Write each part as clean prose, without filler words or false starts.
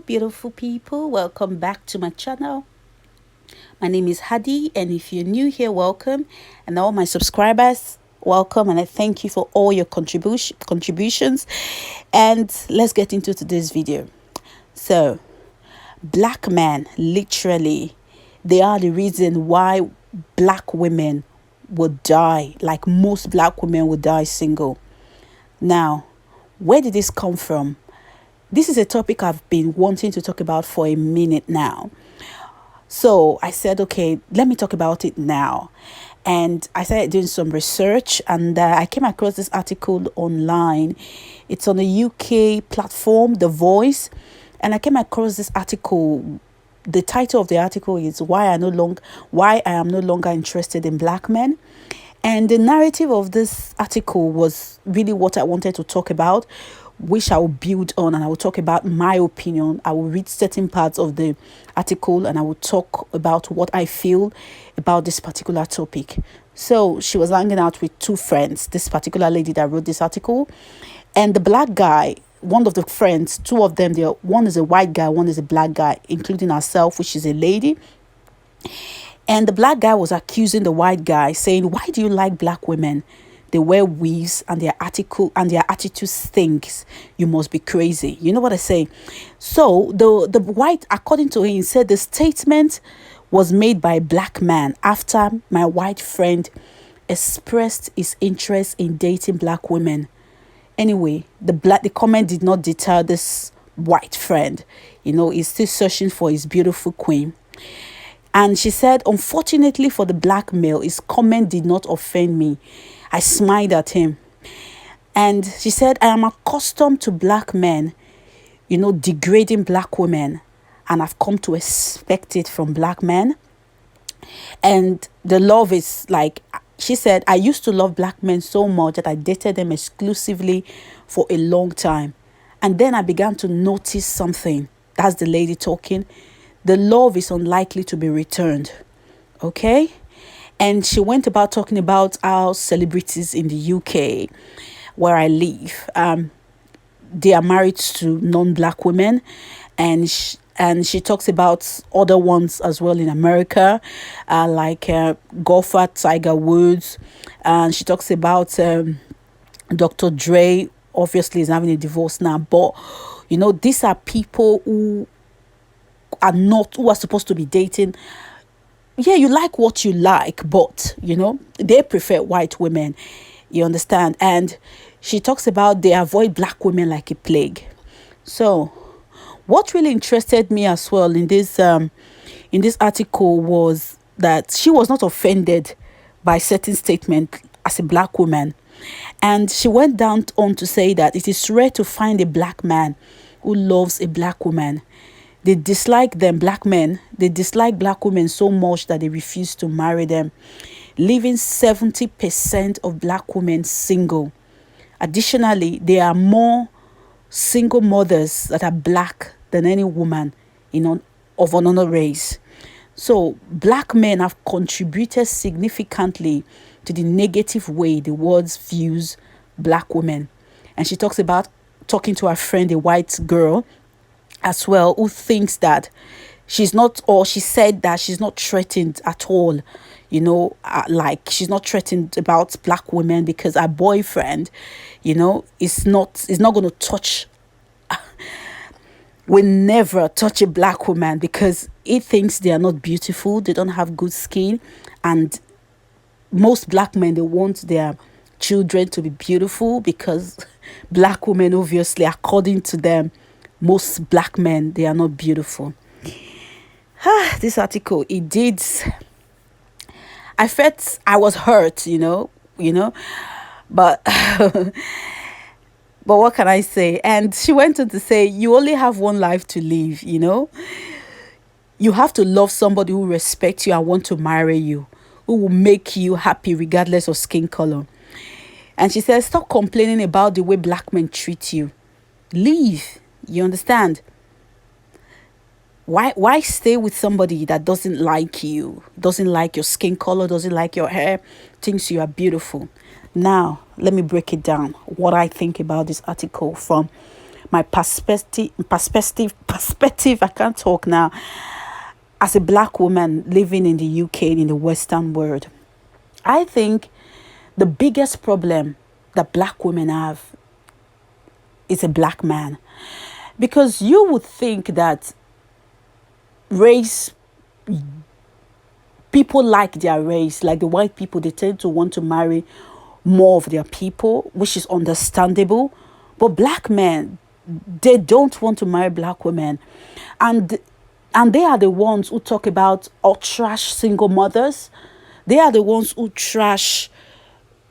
beautiful people. Welcome back to my channel. My name is Hadi, and if you're new here, welcome. And all my subscribers, welcome. And I thank you for all your contributions. And let's get into today's video. So, black men, literally, they are the reason why black women would die. Like most black women would die single. Now, where did this come from? This is a topic I've been wanting to talk about for a minute now. So I said, okay, let me talk about it now. And I started doing some research, and I came across this article online. It's on a UK platform, The Voice. And I came across this article. The title of the article is Why I am no longer interested in black men. And the narrative of this article was really what I wanted to talk about, which I will build on, and I will talk about my opinion. I will read certain parts of the article and I will talk about what I feel about this particular topic. So she was hanging out with two friends, this particular lady that wrote this article, and the black guy, one of the friends, two of them, one is a white guy, one is a black guy, including herself, which is a lady. And the black guy was accusing the white guy, saying, why do you like black women? They wear weaves and their attitude stinks. You must be crazy. You know what I say? So the white, according to him, said the statement was made by a black man after my white friend expressed his interest in dating black women. Anyway, the comment did not deter this white friend. He's still searching for his beautiful queen. And she said, unfortunately for the black male, his comment did not offend me. I smiled at him. And she said, I am accustomed to black men, degrading black women. And I've come to expect it from black men. And the love is like, she said, I used to love black men so much that I dated them exclusively for a long time. And then I began to notice something. That's the lady talking. The love is unlikely to be returned. Okay? And she went about talking about how celebrities in the UK, where I live, they are married to non-black women. And she talks about other ones as well in America, like golfer Tiger Woods. And she talks about Dr. Dre, obviously is having a divorce now. But, these are people who are supposed to be dating. Yeah, you like what you like, but, they prefer white women. You understand? And she talks about they avoid black women like a plague. So what really interested me as well in this article was that she was not offended by certain statement as a black woman. And she went down on to say that it is rare to find a black man who loves a black woman. They dislike black men. They dislike black women so much that they refuse to marry them, leaving 70% of black women single. Additionally, there are more single mothers that are black than any woman of another race. So black men have contributed significantly to the negative way the world views black women. And she talks about talking to her friend, a white girl as well, who thinks that she said that she's not threatened at all, like she's not threatened about black women because her boyfriend, is not going to touch, will never touch a black woman because he thinks they are not beautiful, they don't have good skin. And most black men, they want their children to be beautiful because black women, obviously, according to them, most black men, they are not beautiful. This article, I felt I was hurt, but but what can I say? And she went on to say, you only have one life to live, You have to love somebody who respects you and want to marry you, who will make you happy regardless of skin color. And she says, stop complaining about the way black men treat you. Leave. You understand? Why stay with somebody that doesn't like you, doesn't like your skin color, doesn't like your hair, thinks you are beautiful? Now, let me break it down, what I think about this article from my perspective, I can't talk now, as a black woman living in the UK, in the Western world. I think the biggest problem that black women have is a black man. Because you would think that race, people like their race, like the white people, they tend to want to marry more of their people, which is understandable. But black men, they don't want to marry black women. And they are the ones who talk about or trash single mothers. They are the ones who trash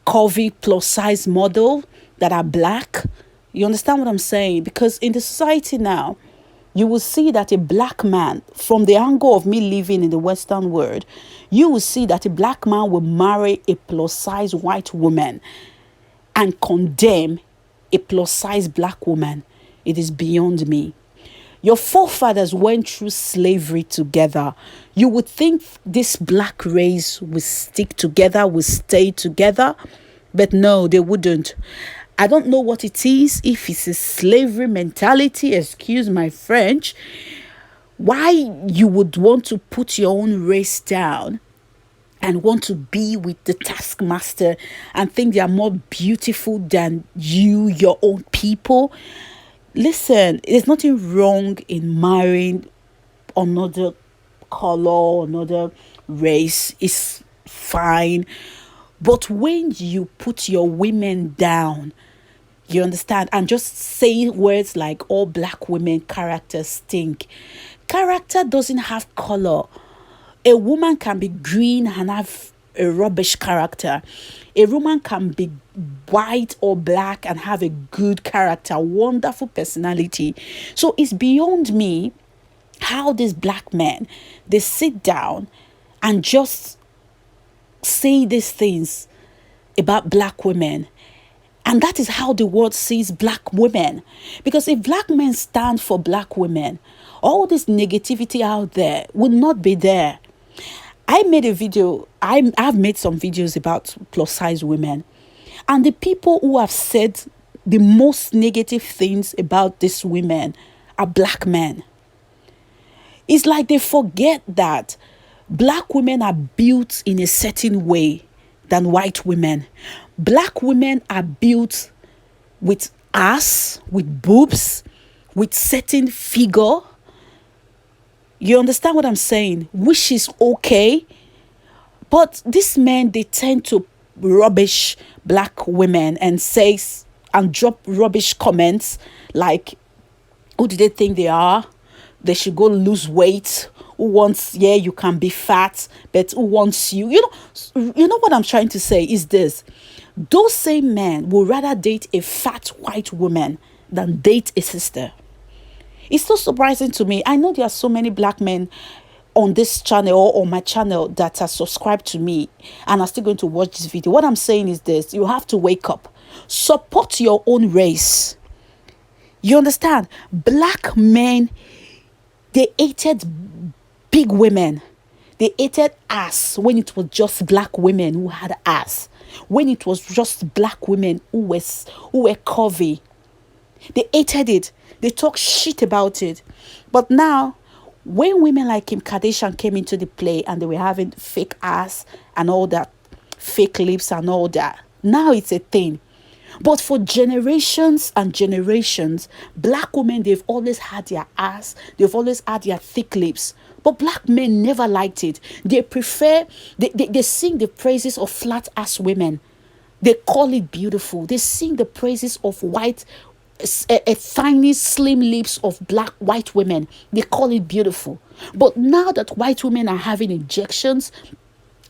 curvy plus size model that are black. You understand what I'm saying? Because in the society now, you will see that a black man, from the angle of me living in the Western world, you will see that a black man will marry a plus size white woman and condemn a plus size black woman. It is beyond me. Your forefathers went through slavery together. You would think this black race would stick together, would stay together, but no, they wouldn't. I don't know what it is, if it's a slavery mentality, excuse my French, why you would want to put your own race down and want to be with the taskmaster and think they are more beautiful than you, your own people. Listen, there's nothing wrong in marrying another color, another race. It's fine. But when you put your women down, you understand, and just say words like all black women characters stink. Character doesn't have color. A woman can be green and have a rubbish character. A woman can be white or black and have a good character, wonderful personality. So it's beyond me how these black men, they sit down and just say these things about black women. And that is how the world sees black women. Because if black men stand for black women, all this negativity out there would not be there. I made a video, I've made some videos about plus size women. And the people who have said the most negative things about these women are black men. It's like they forget that black women are built in a certain way than white women. Black women are built with ass, with boobs, with certain figure. You understand what I'm saying? Which is okay. But these men, they tend to rubbish black women and say and drop rubbish comments like, who do they think they are? They should go lose weight. Who wants, yeah, you can be fat, but who wants you? You know what I'm trying to say is this. Those same men will rather date a fat white woman than date a sister. It's so surprising to me. I know there are so many black men on this channel or on my channel that are subscribed to me and are still going to watch this video. What I'm saying is this. You have to wake up. Support your own race. You understand? Black men, they hated big women. They hated ass when it was just black women who had ass. When it was just black women who were curvy. They hated it. They talk shit about it. But now, when women like Kim Kardashian came into the play and they were having fake ass and all that, fake lips and all that, now it's a thing. But for generations and generations, black women, they've always had their ass. They've always had their thick lips. But black men never liked it. They prefer, they sing the praises of flat ass women. They call it beautiful. They sing the praises of white, a tiny slim lips of white women. They call it beautiful. But now that white women are having injections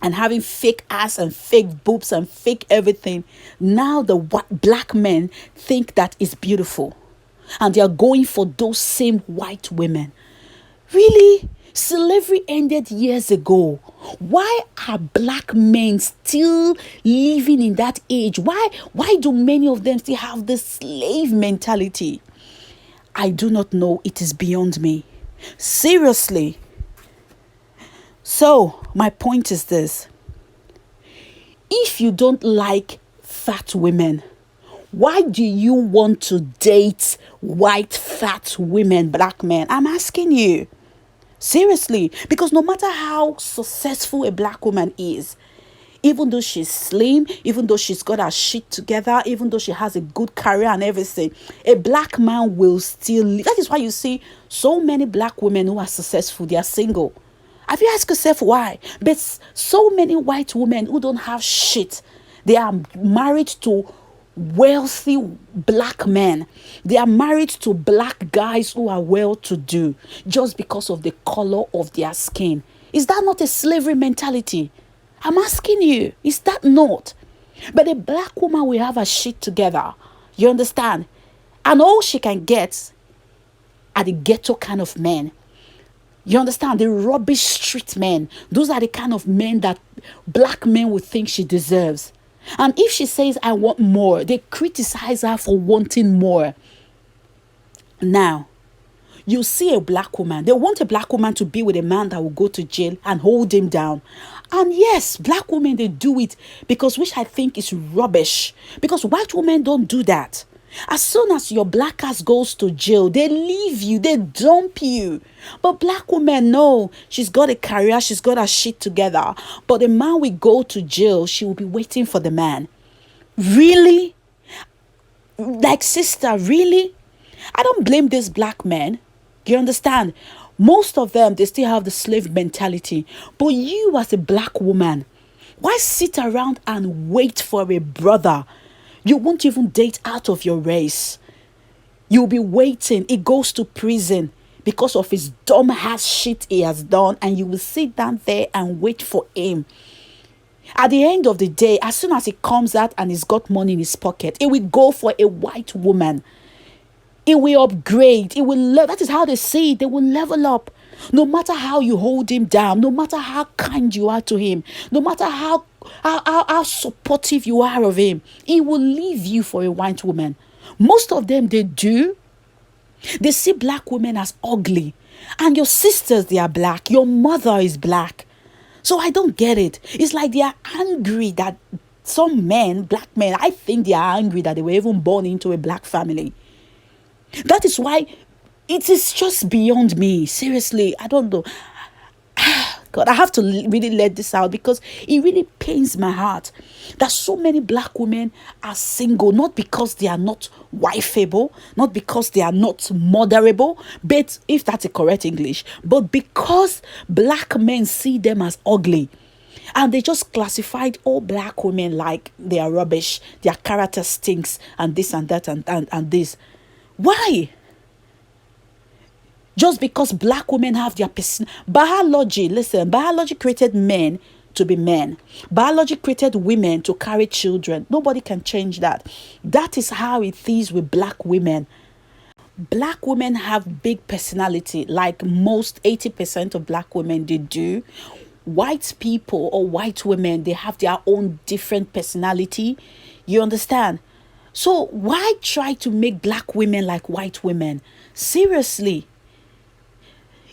and having fake ass and fake boobs and fake everything, now the black men think that is beautiful. And they are going for those same white women. Really? Slavery ended years ago. Why are black men still living in that age? Why do many of them still have this slave mentality? I do not know. It is beyond me. Seriously. So, my point is this. If you don't like fat women, Why do you want to date white, fat women, black men? I'm asking you. Seriously, because no matter how successful a black woman is, even though she's slim, even though she's got her shit together, even though she has a good career and everything, a black man will still leave. That is why you see so many black women who are successful, they are single. Have you asked yourself why? But so many white women who don't have shit, they are married to wealthy black men. They are married to black guys who are well to do just because of the color of their skin. Is that not a slavery mentality? I'm asking you, is that not? But a black woman will have her shit together. You understand? And all she can get are the ghetto kind of men. You understand? The rubbish street men. Those are the kind of men that black men would think she deserves. And if she says, I want more, they criticize her for wanting more. Now, you see a black woman. They want a black woman to be with a man that will go to jail and hold him down. And yes, black women, they do it because, which I think is rubbish. Because white women don't do that. As soon as your black ass goes to jail, they leave you, they dump you. But black women, no, she's got a career, she's got her shit together. But the man will go to jail, she will be waiting for the man. Really? Like, sister, really? I don't blame these black men. You understand? Most of them, they still have the slave mentality. But you as a black woman, why sit around and wait for a brother? You won't even date out of your race. You'll be waiting. He goes to prison because of his dumb ass shit he has done. And you will sit down there and wait for him. At the end of the day, as soon as he comes out and he's got money in his pocket, he will go for a white woman. It will upgrade. It will. That is how they see it. They will level up. No matter how you hold him down, no matter how kind you are to him, no matter how supportive you are of him, he will leave you for a white woman. Most of them, they do. They see black women as ugly. And your sisters, they are black. Your mother is black. So I don't get it. It's like they are angry that some men, black men, I think they are angry that they were even born into a black family. That is why it is just beyond me. Seriously, I don't know. God, I have to really let this out because it really pains my heart that so many black women are single, not because they are not wifeable, not because they are not motherable, but if that's a correct English, but because black men see them as ugly. And they just classified all black women like they are rubbish, their character stinks, and this and that and this. Why? Just because black women have their biology. Listen, biology created men to be men. Biology created women to carry children. Nobody can change that. That is how it is with black women. Black women have big personality, like most 80% of black women, they do. White people or white women, they have their own different personality. You understand? So why try to make black women like white women? Seriously.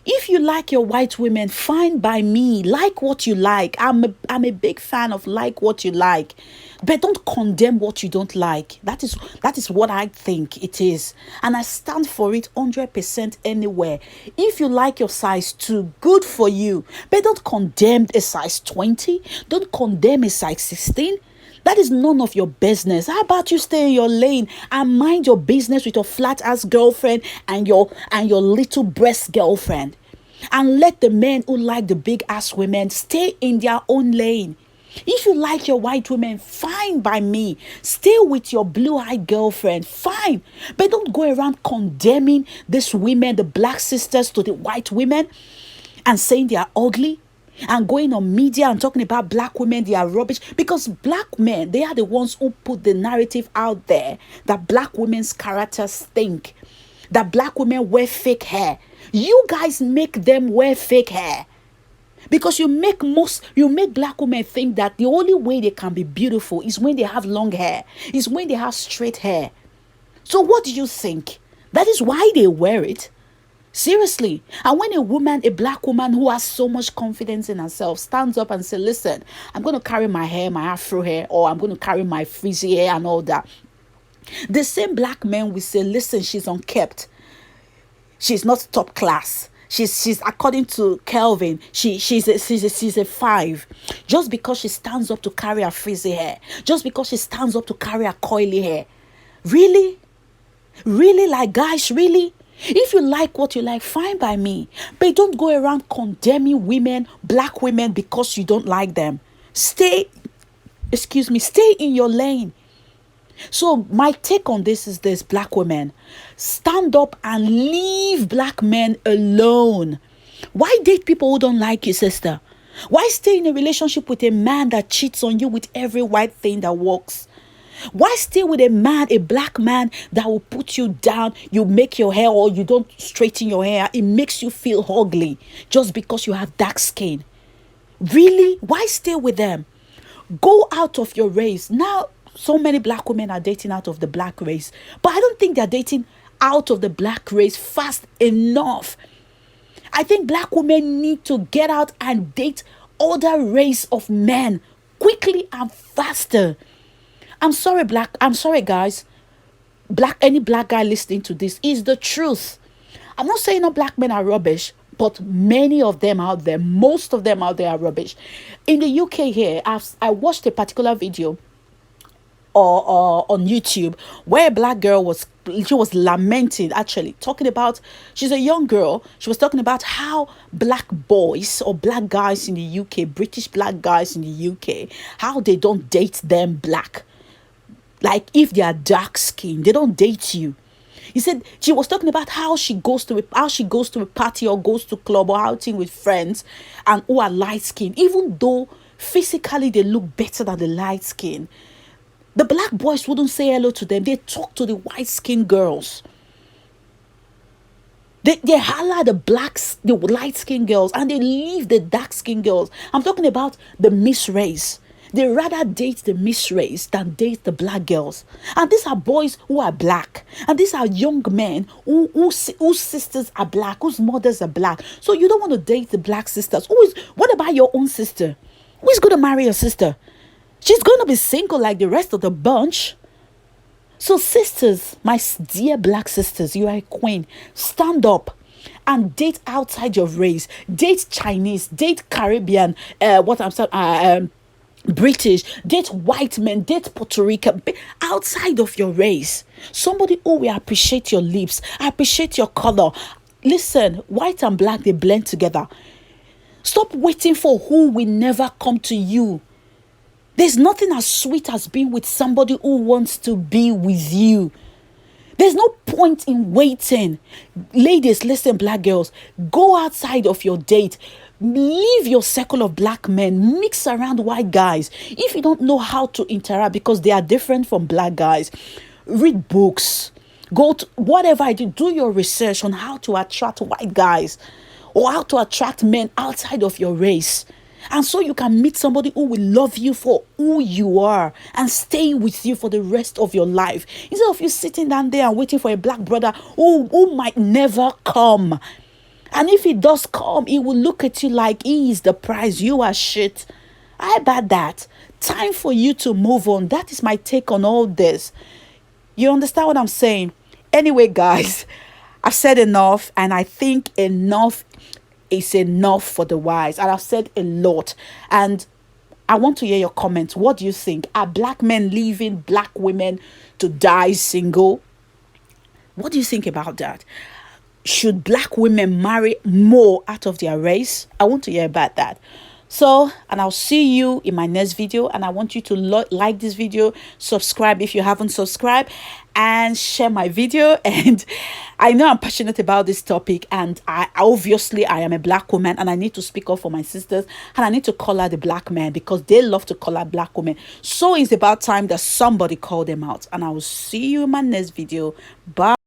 If you like your white women, fine by me. Like what you like. I'm a big fan of like what you like. But don't condemn what you don't like. That is what I think it is. And I stand for it 100% anywhere. If you like your size 2, good for you. But don't condemn a size 20. Don't condemn a size 16. That is none of your business. How about you stay in your lane and mind your business with your flat ass girlfriend and your little breast girlfriend, and let the men who like the big ass women stay in their own lane. If you like your white women, fine by me. Stay with your blue-eyed girlfriend, fine. But don't go around condemning these women, the black sisters, to the white women and saying they are ugly. And going on media and talking about black women, they are rubbish. Because black men, they are the ones who put the narrative out there that black women's characters stink. That black women wear fake hair. You guys make them wear fake hair. Because you make black women think that the only way they can be beautiful is when they have long hair. Is when they have straight hair. So what do you think? That is why they wear it. Seriously. And when a black woman who has so much confidence in herself stands up and says, listen, I'm going to carry my hair, my afro hair, or I'm going to carry my frizzy hair and all that. The same black men will say, listen, she's unkept. She's not top class. She's according to Kelvin, she's a 5. Just because she stands up to carry her frizzy hair. Just because she stands up to carry her coily hair. Really? Really? Like, guys, really? If you like what you like, fine by me. But don't go around condemning women, black women, because you don't like them. Stay in your lane. So my take on this is this: black women, stand up and leave black men alone. Why date people who don't like you, sister? Why stay in a relationship with a man that cheats on you with every white thing that works? Why stay with a black man that will put you down? You make your hair, or you don't straighten your hair, it makes you feel ugly just because you have dark skin. Really? Why stay with them? Go out of your race. Now, so many black women are dating out of the black race, but I don't think they're dating out of the black race fast enough. I think black women need to get out and date other race of men quickly and faster. I'm sorry, guys. Any black guy listening to this is the truth. I'm not saying all black men are rubbish, but many of them out there, most of them out there are rubbish. In the UK here, I watched a particular video or on YouTube where a black girl was lamenting, actually talking about, she's a young girl, she was talking about how black boys or black guys in the UK, British black guys in the UK, how they don't date them black. Like, if they are dark skinned, they don't date you. He said she was talking about how she goes to a party or goes to club or outing with friends and who are light skinned, even though physically they look better than the light skin. The black boys wouldn't say hello to them. They talk to the white skinned girls. They holler the light skinned girls, and they leave the dark skinned girls. I'm talking about the mixed race. They rather date the mixed race than date the black girls. And these are boys who are black. And these are young men whose sisters are black, whose mothers are black. So you don't want to date the black sisters. What about your own sister? Who is going to marry your sister? She's going to be single like the rest of the bunch. So sisters, my dear black sisters, you are a queen. Stand up and date outside your race. Date Chinese, date Caribbean, British, date white men, date Puerto Rican, outside of your race. Somebody who will appreciate your lips, appreciate your color. Listen, white and black, they blend together. Stop waiting for who will never come to you. There's nothing as sweet as being with somebody who wants to be with you. There's no point in waiting. Ladies, listen, black girls, go outside of your date. Leave your circle of black men. Mix around white guys. If you don't know how to interact because they are different from black guys, read books. Go to whatever I do your research on how to attract white guys or how to attract men outside of your race. And so you can meet somebody who will love you for who you are and stay with you for the rest of your life. Instead of you sitting down there and waiting for a black brother who might never come. And if he does come, he will look at you like he is the prize. You are shit. I bet that. Time for you to move on. That is my take on all this. You understand what I'm saying? Anyway, guys, I've said enough, and I think enough is enough for the wise. And I've said a lot, and I want to hear your comments. What do you think? Are black men leaving black women to die single? What do you think about that? Should black women marry more out of their race? I want to hear about that. So, and I'll see you in my next video. And I want you to like this video, subscribe if you haven't subscribed, and share my video. And I know I'm passionate about this topic, and I am a black woman, and I need to speak up for my sisters, and I need to call out the black men because they love to call out black women. So it's about time that somebody call them out. And I will see you in my next video. Bye.